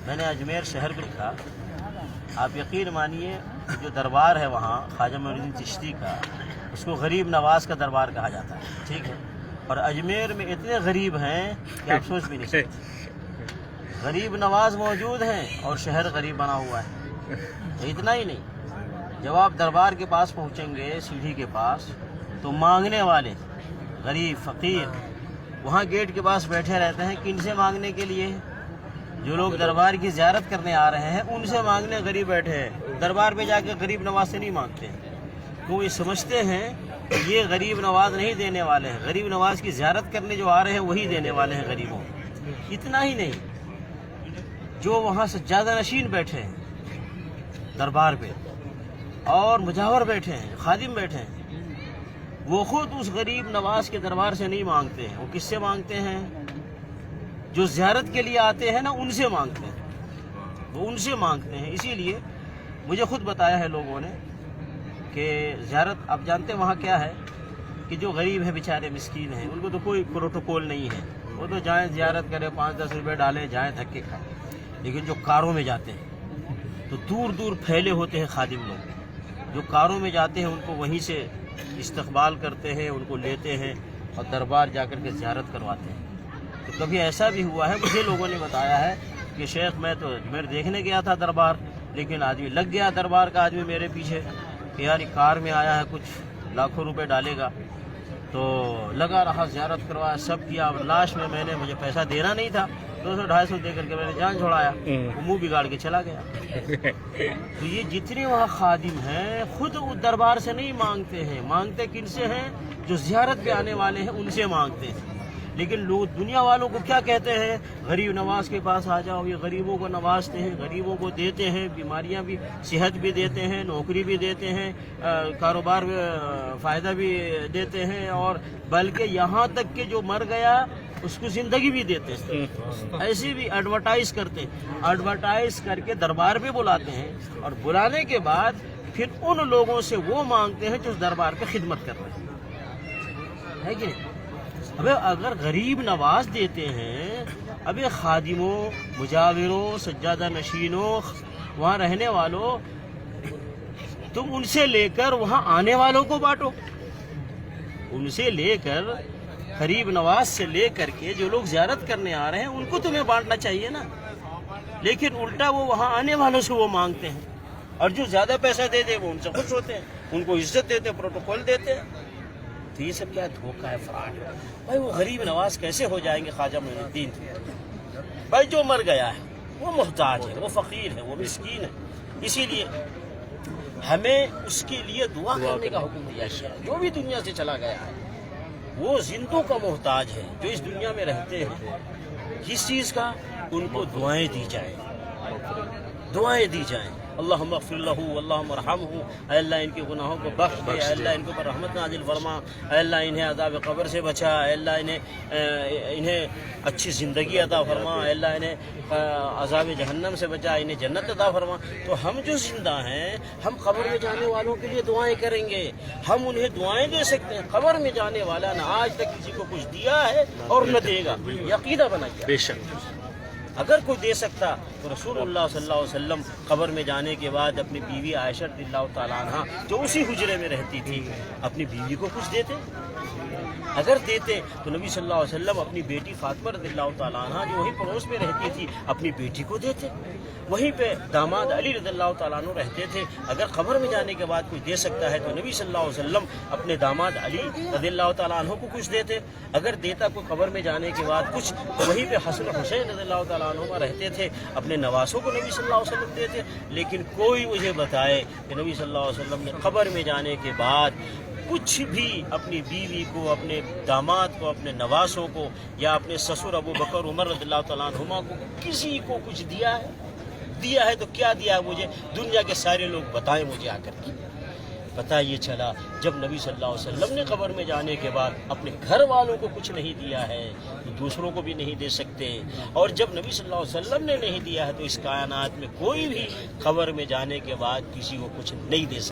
میں نے اجمیر شہر میں لکھا. آپ یقین مانیے جو دربار ہے وہاں خواجہ معین الدین چشتی کا، اس کو غریب نواز کا دربار کہا جاتا ہے. ٹھیک ہے، اور اجمیر میں اتنے غریب ہیں کہ آپ سوچ بھی نہیں سکتے. غریب نواز موجود ہیں اور شہر غریب بنا ہوا ہے. اتنا ہی نہیں، جب آپ دربار کے پاس پہنچیں گے سیڑھی کے پاس تو مانگنے والے غریب فقیر وہاں گیٹ کے پاس بیٹھے رہتے ہیں. کن سے مانگنے کے لیے؟ جو لوگ دربار کی زیارت کرنے آ رہے ہیں ان سے مانگنے غریب بیٹھے ہیں. دربار پہ جا کے غریب نواز سے نہیں مانگتے ہیں، کیوں؟ یہ سمجھتے ہیں کہ یہ غریب نواز نہیں دینے والے ہیں، غریب نواز کی زیارت کرنے جو آ رہے ہیں وہی دینے والے ہیں غریبوں. اتنا ہی نہیں، جو وہاں سجادہ نشین بیٹھے ہیں دربار پہ اور مجاور بیٹھے ہیں، خادم بیٹھے ہیں، وہ خود اس غریب نواز کے دربار سے نہیں مانگتے ہیں. وہ کس سے مانگتے ہیں؟ جو زیارت کے لیے آتے ہیں نا ان سے مانگتے ہیں، وہ ان سے مانگتے ہیں. اسی لیے مجھے خود بتایا ہے لوگوں نے کہ زیارت، آپ جانتے ہیں وہاں کیا ہے کہ جو غریب ہیں بیچارے مسکین ہیں ان کو تو کوئی پروٹوکول نہیں ہے. وہ تو جائیں زیارت کریں، 5-10 روپے ڈالیں، جائیں دھکے کھائیں. لیکن جو کاروں میں جاتے ہیں تو دور دور پھیلے ہوتے ہیں خادم لوگ، جو کاروں میں جاتے ہیں ان کو وہیں سے استقبال کرتے ہیں، ان کو لیتے ہیں اور دربار جا کر کے زیارت کرواتے ہیں. تو کبھی ایسا بھی ہوا ہے، مجھے لوگوں نے بتایا ہے کہ شیخ میں تو اجمیر دیکھنے گیا تھا دربار، لیکن آدمی لگ گیا دربار کا آدمی میرے پیچھے کہ یار یہ کار میں آیا ہے، کچھ لاکھوں روپے ڈالے گا. تو لگا رہا، زیارت کروایا، سب کیا. اور لاسٹ میں نے مجھے پیسہ دینا نہیں تھا، 200-250 دے کر کے میں نے جان چھوڑایا. وہ منہ بگاڑ کے چلا گیا. تو یہ جتنے وہاں خادم ہیں خود دربار سے نہیں مانگتے ہیں، مانگتے کن سے ہیں؟ جو زیارت پہ آنے والے ہیں ان سے مانگتے ہیں. لیکن لوگ دنیا والوں کو کیا کہتے ہیں؟ غریب نواز کے پاس آ جاؤ. یہ غریبوں کو نوازتے ہیں، غریبوں کو دیتے ہیں، بیماریاں بھی، صحت بھی دیتے ہیں، نوکری بھی دیتے ہیں، کاروبار میں فائدہ بھی دیتے ہیں، اور بلکہ یہاں تک کہ جو مر گیا اس کو زندگی بھی دیتے ہیں. ایسی بھی ایڈورٹائز کرتے ہیں، ایڈورٹائز کر کے دربار پہ بلاتے ہیں، اور بلانے کے بعد پھر ان لوگوں سے وہ مانگتے ہیں جو دربار پہ خدمت کر رہے ہیں. ہے کہ نہیں؟ ابے اگر غریب نواز دیتے ہیں، ابے خادموں، مجاوروں، سجادہ نشینوں، وہاں رہنے والوں، تم ان سے لے کر وہاں آنے والوں کو بانٹو. ان سے لے کر، غریب نواز سے لے کر کے جو لوگ زیارت کرنے آ رہے ہیں ان کو تمہیں بانٹنا چاہیے نا. لیکن الٹا وہ وہاں آنے والوں سے وہ مانگتے ہیں، اور جو زیادہ پیسہ دے دے وہ ان سے خوش ہوتے ہیں، ان کو عزت دیتے، پروٹوکول دیتے ہیں. تو یہ سب کیا دھوکہ ہے، فراڈ ہے. بھائی وہ غریب نواز کیسے ہو جائیں گے خواجہ معین الدین؟ بھائی جو مر گیا ہے وہ محتاج ہے، وہ فقیر ہے، وہ مسکین ہے. اسی لیے ہمیں اس کے لیے دعا کرنے کا حکم دیا ہے. جو بھی دنیا سے چلا گیا ہے وہ زندوں کا محتاج ہے. جو اس دنیا میں رہتے ہیں کس چیز کا؟ ان کو دعائیں دی جائیں، دعائیں دی جائیں. اللہم اغفر لہ، اللہم ارحمہ، اے اللہ ان کے گناہوں کو بخش دے، اے اللہ ان کے اوپر رحمت نازل فرما، اے اللہ انہیں عذاب قبر سے بچا، اے اللہ انہیں اچھی زندگی عطا فرما، اے اللہ انہیں عذاب جہنم سے بچا، انہیں جنت عطا فرما. تو ہم جو زندہ ہیں ہم قبر میں جانے والوں کے لیے دعائیں کریں گے، ہم انہیں دعائیں دے سکتے ہیں. قبر میں جانے والا نہ آج تک کسی کو کچھ دیا ہے اور نہ دے گا، یہ عقیدہ بنا گیا. بے شک. اگر کوئی دے سکتا تو رسول اللہ صلی اللہ علیہ وسلم قبر میں جانے کے بعد اپنی بیوی عائشہ رضی اللہ تعالیٰ عنہ جو اسی حجرے میں رہتی تھی اپنی بیوی کو کچھ دیتے. اگر دیتے تو نبی صلی اللہ علیہ وسلم اپنی بیٹی فاطمہ رضی اللہ تعالیٰ عنہ جو وہیں پڑوس میں رہتی تھی اپنی بیٹی کو دیتے. وہیں پہ داماد علی رضی اللہ تعالیٰ عنہ رہتے تھے. اگر قبر میں جانے کے بعد کوئی دے سکتا ہے تو نبی صلی اللہ علیہ وسلم اپنے داماد علی رضی اللہ تعالیٰ عنہ کو کچھ دیتے. اگر دیتا کوئی قبر میں جانے کے بعد کچھ تو وہیں پہ حسن حسین رضی اللہ تعالیٰ عنہ رہتے تھے، اپنے نواسوں کو نبی صلی اللہ علیہ وسلم دیتے. لیکن کوئی مجھے بتائے کہ نبی صلی اللہ علیہ وسلم نے قبر میں جانے کے بعد کچھ بھی اپنی بیوی کو، اپنے داماد کو، اپنے نواسوں کو، یا اپنے سسر ابو بکر عمر رضی اللہ تعالیٰ عنہما کو کسی کو کچھ دیا ہے؟ دیا ہے تو کیا دیا ہے؟ مجھے دنیا کے سارے لوگ بتائیں مجھے آ کر کے. پتہ یہ چلا جب نبی صلی اللہ علیہ وسلم نے قبر میں جانے کے بعد اپنے گھر والوں کو کچھ نہیں دیا ہے تو دوسروں کو بھی نہیں دے سکتے. اور جب نبی صلی اللہ علیہ وسلم نے نہیں دیا ہے تو اس کائنات میں کوئی بھی قبر میں جانے کے بعد کسی کو کچھ نہیں دے سکتا.